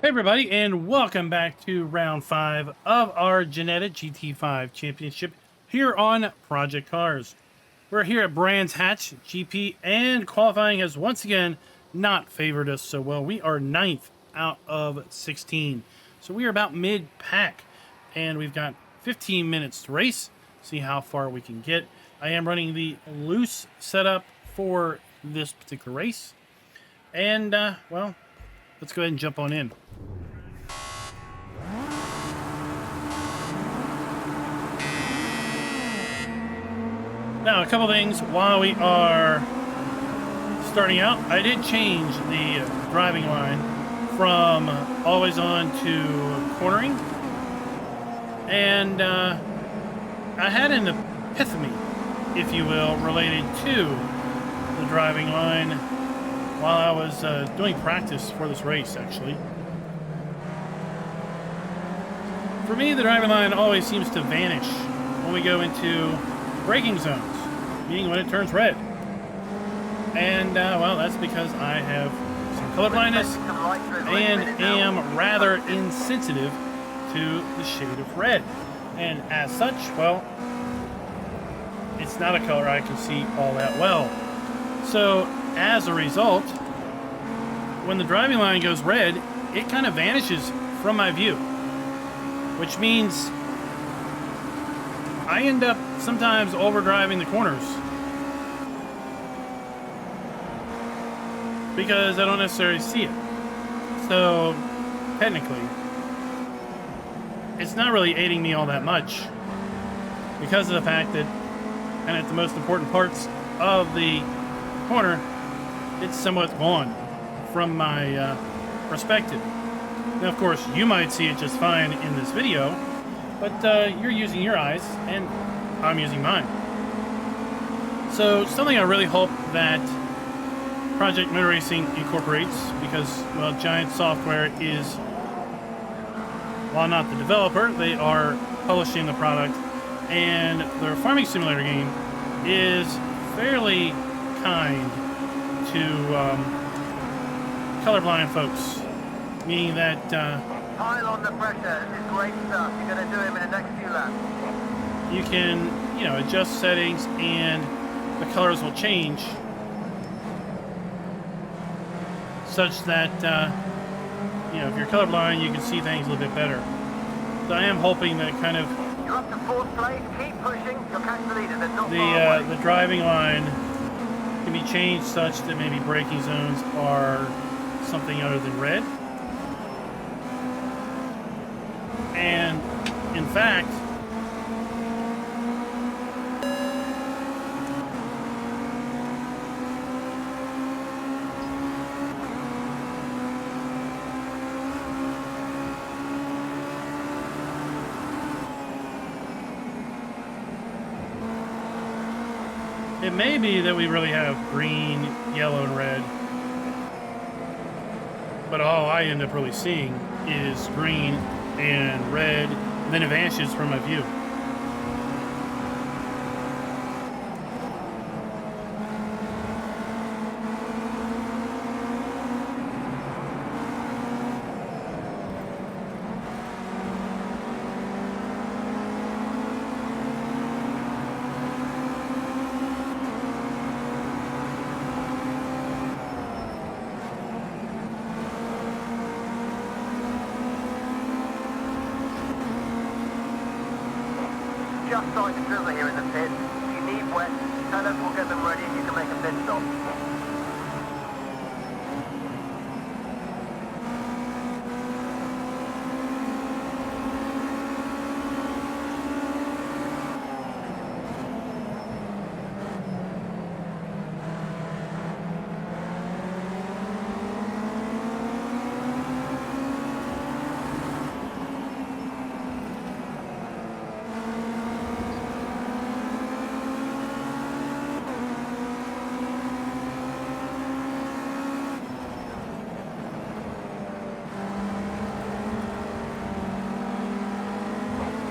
Hey everybody, and welcome back to round 5 of our Genetic GT5 Championship here on Project Cars. We're here at Brands Hatch GP, and qualifying has once again not favored us so well. We are 9th out of 16, so we are about mid-pack, and we've got 15 minutes to race, see how far we can get. I am running the loose setup for this particular race, and well, let's go ahead and jump on in. Now, a couple things while we are starting out. I did change the driving line from always on to cornering. And I had an epiphany, if you will, related to the driving line while I was doing practice for this race, actually. For me, the driving line always seems to vanish when we go into braking zones, meaning when it turns red. And, well, that's because I have some color blindness and am rather insensitive to the shade of red. And as such, well, it's not a color I can see all that well. So, as a result, when the driving line goes red, it kind of vanishes from my view, which means I end up sometimes overdriving the corners because I don't necessarily see it. So technically, it's not really aiding me all that much because of the fact that, and at the most important parts of the corner, it's somewhat gone from my perspective. Now, of course, you might see it just fine in this video, but you're using your eyes, and I'm using mine. So, something I really hope that Project Motor Racing incorporates, because, well, Giant Software is, while not the developer, they are publishing the product, and their farming simulator game is fairly kind to colorblind folks, meaning that pile on the pressure. This is great stuff. You're going to do him in the next few laps. you can, adjust settings and the colors will change such that, if you're colorblind, you can see things a little bit better. So I am hoping that kind of You're up to 4th place. Keep pushing. You'll catch the leader. They're not far away. the driving line can be changed such that maybe braking zones are something other than red. And in fact, it may be that we really have green, yellow, and red. But all I end up really seeing is green and red, and then it vanishes from my view. Just starting to drizzle here in the pit. If you need wet, tell us, we'll get them ready and you can make a pit stop.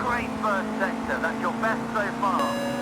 Great first sector. That's your best so far.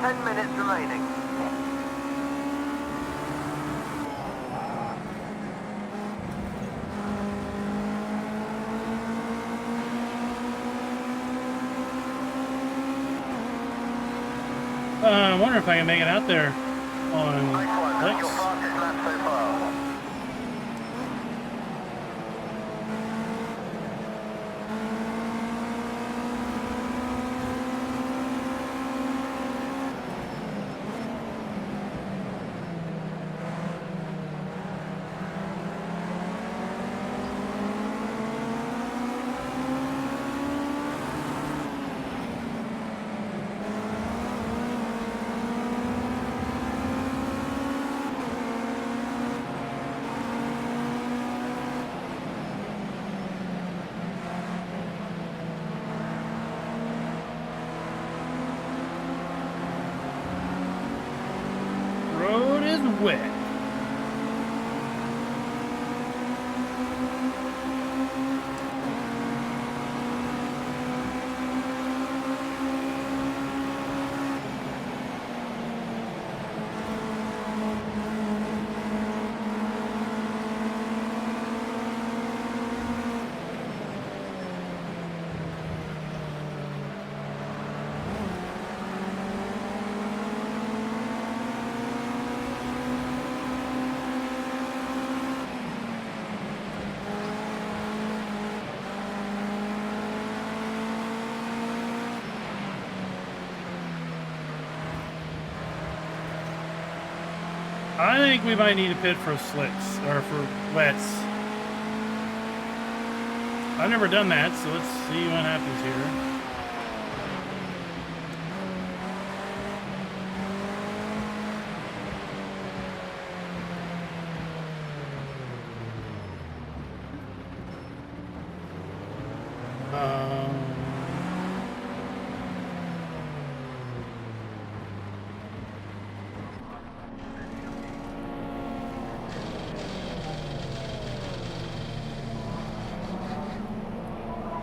10 minutes remaining. I wonder if I can make it out there on Nice one. That's your Lex. fastest lap so far. Road is wet. I think we might need a pit for slicks, or for wets. I've never done that, so let's see what happens here.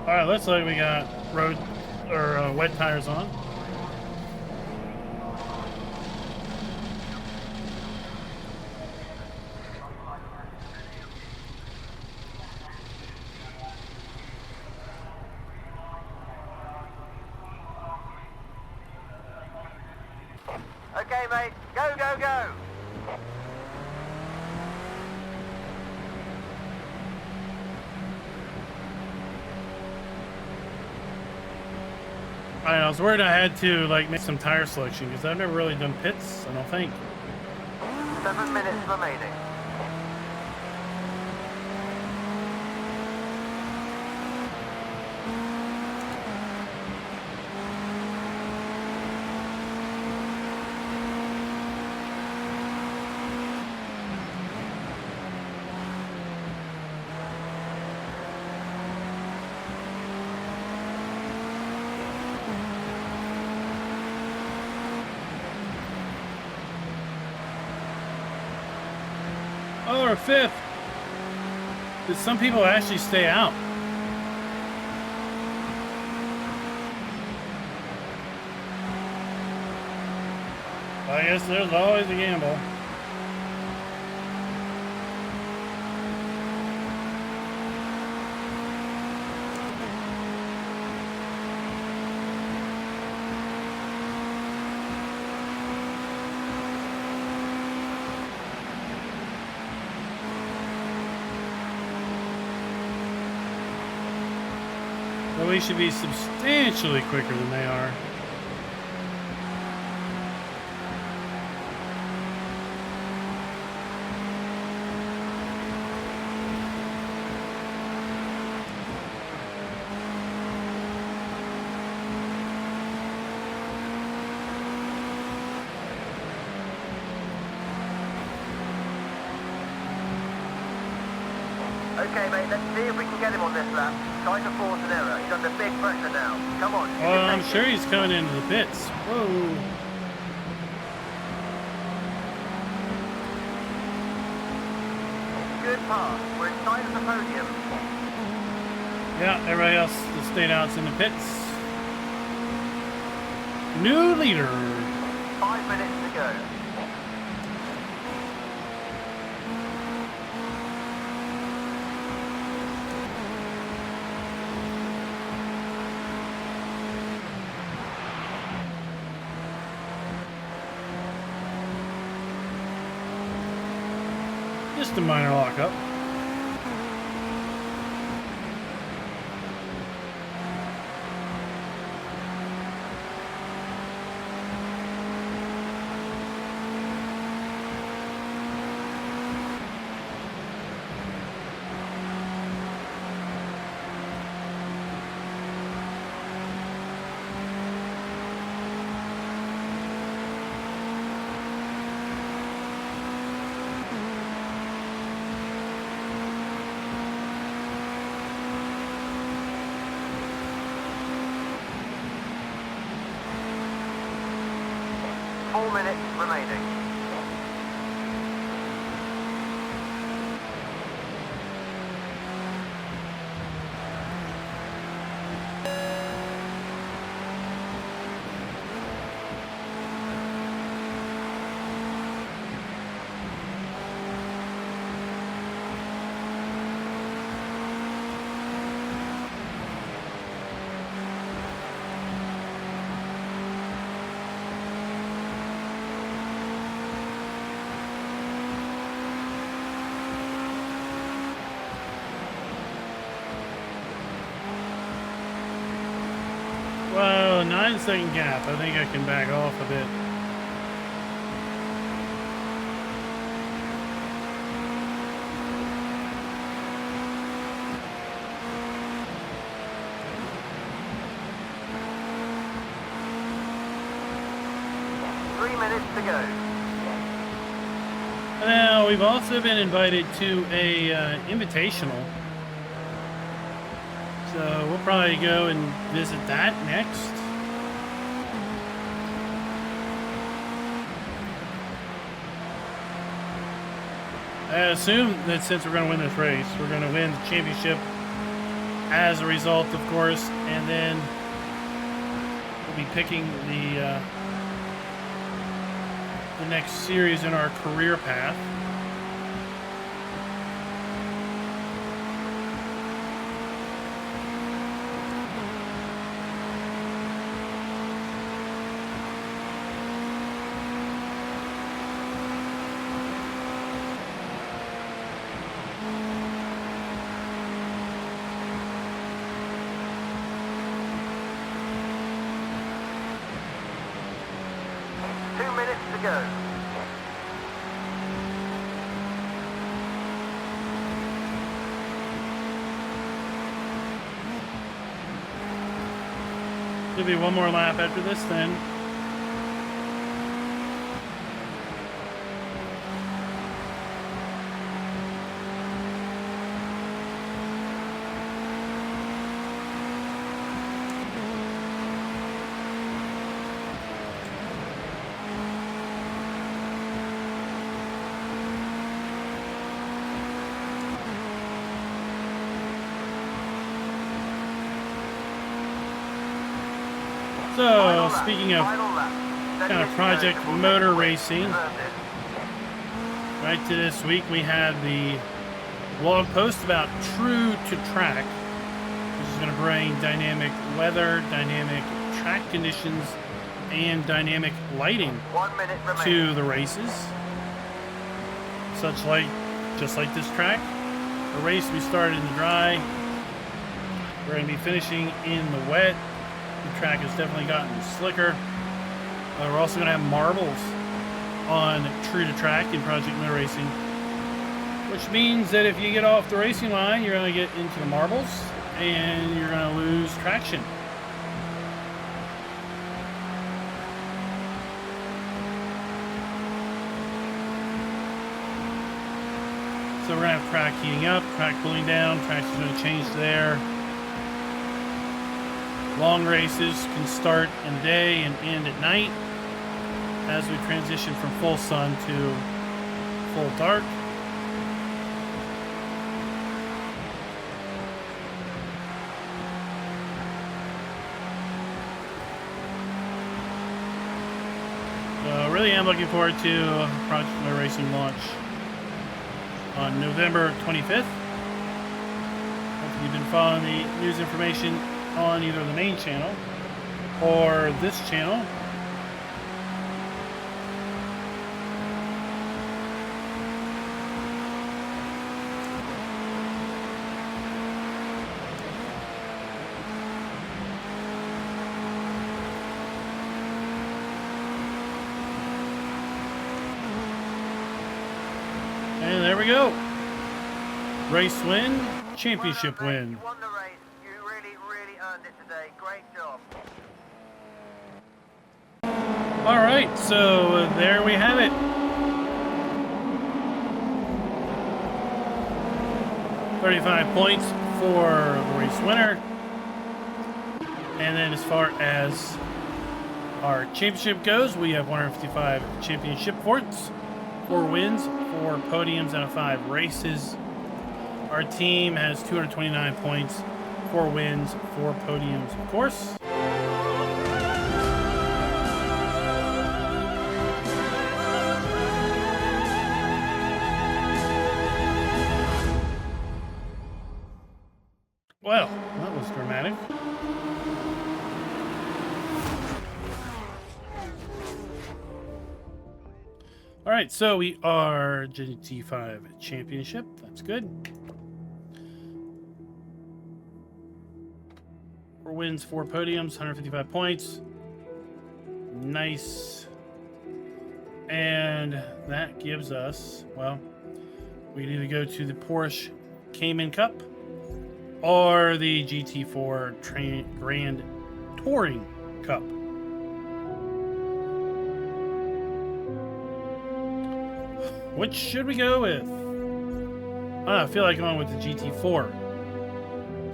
All right, looks like we got road or wet tires on. Okay, mate. Go, go, go. I was worried I had to like make some tire selection because I've never really done pits, I don't think. 7 minutes remaining. Oh, or fifth. Did some people actually stay out? I guess there's always a gamble. But we should be substantially quicker than they are. Okay, mate, let's see if we can get him on this lap. Try to force an error. He's under big pressure now. Come on. you Oh, can I'm take sure it. he's coming into the pits. Whoa. Good pass. We're inside of the podium. Yeah, everybody else that stayed out's in the pits. New leader. 5 minutes to go. Just a minor lockup. Minutes remaining. Well, 9-second gap. I think I can back off a bit. To go. Now, we've also been invited to a invitational. So we'll probably go and visit that next. I assume that since we're going to win this race, we're going to win the championship as a result, of course, and then we'll be picking the next series in our career path. Go. There'll be one more lap after this then. So, speaking of kind of project motor racing, right to this week we had the blog post about True to Track, which is going to bring dynamic weather, dynamic track conditions, and dynamic lighting to the races. Just like this track, the race we started in the dry, we're going to be finishing in the wet. The track has definitely gotten slicker. We're also going to have marbles on True to Track in Project Motor Racing, which means that if you get off the racing line, you're going to get into the marbles and you're going to lose traction. So we're going to have track heating up, track cooling down, traction's going to change there. Long races can start in the day and end at night as we transition from full sun to full dark. really am looking forward to Project Motor Racing launch on November 25th. If you've been following the news information on either the main channel or this channel, and there we go. Race win, championship win. You won the race. You really, really earned it today. Great job. All right, so there we have it. 35 points for the race winner. And then as far as our championship goes, we have 155 championship points, 4 wins, 4 podiums out of 5 races. Our team has 229 points, 4 wins, 4 podiums, of course. Well, that was dramatic. All right, so we are GT5 Championship. That's good. 4 wins, 4 podiums, 155 points. Nice. And that gives us, well, we can either go to the Porsche Cayman Cup or the GT4 Grand Touring Cup. Which should we go with? I feel like going with the GT4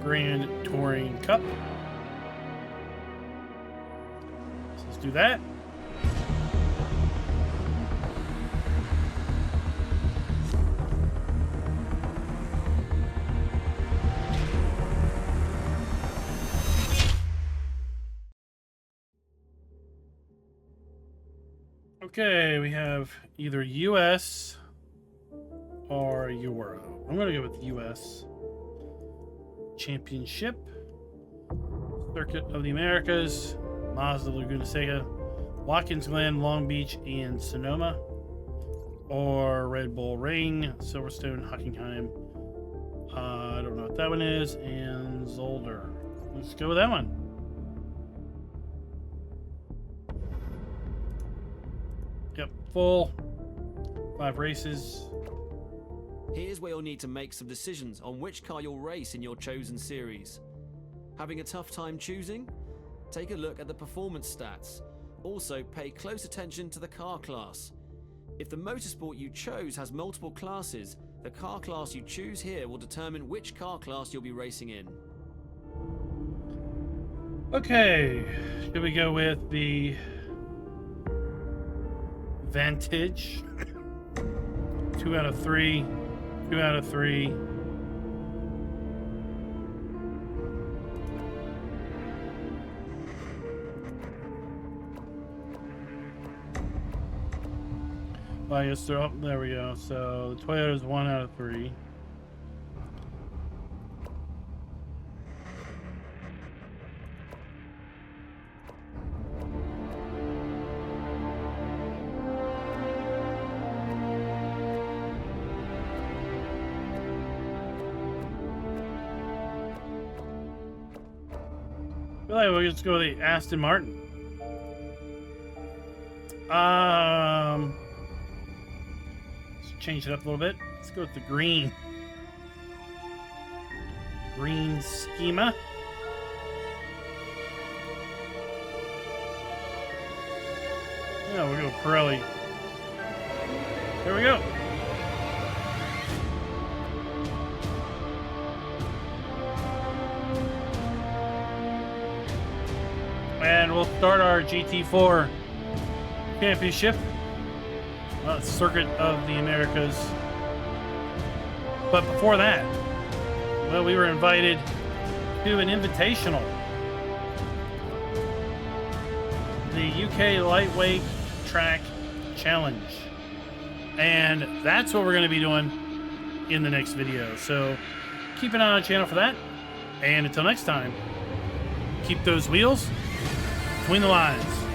Grand Touring Cup. So let's do that. Okay, we have either US or Euro. I'm going to go with US Championship. Circuit of the Americas, Mazda, Laguna Seca, Watkins Glen, Long Beach, and Sonoma. Or Red Bull Ring, Silverstone, Hockenheim. I don't know what that one is. And Zolder. Let's go with that one. Yep, full 5 races. Here's where you'll need to make some decisions on which car you'll race in your chosen series. Having a tough time choosing? Take a look at the performance stats. Also, pay close attention to the car class. If the motorsport you chose has multiple classes, the car class you choose here will determine which car class you'll be racing in. Okay, should we go with the Vantage? 2 out of 3. 2 out of 3. Well, I guess they're up. There we go. So the Toyota's 1 out of 3. I feel like we'll just go with the Aston Martin. Let's change it up a little bit. Let's go with the green. Green schema. Yeah, we'll go Pirelli. There we go. And we'll start our GT4 Championship. Well, it's Circuit of the Americas. But before that, well, we were invited to an invitational. The UK Lightweight Track challenge. And that's what we're going to be doing in the next video. So keep an eye on the channel for that. And until next time, keep those wheels between the lines.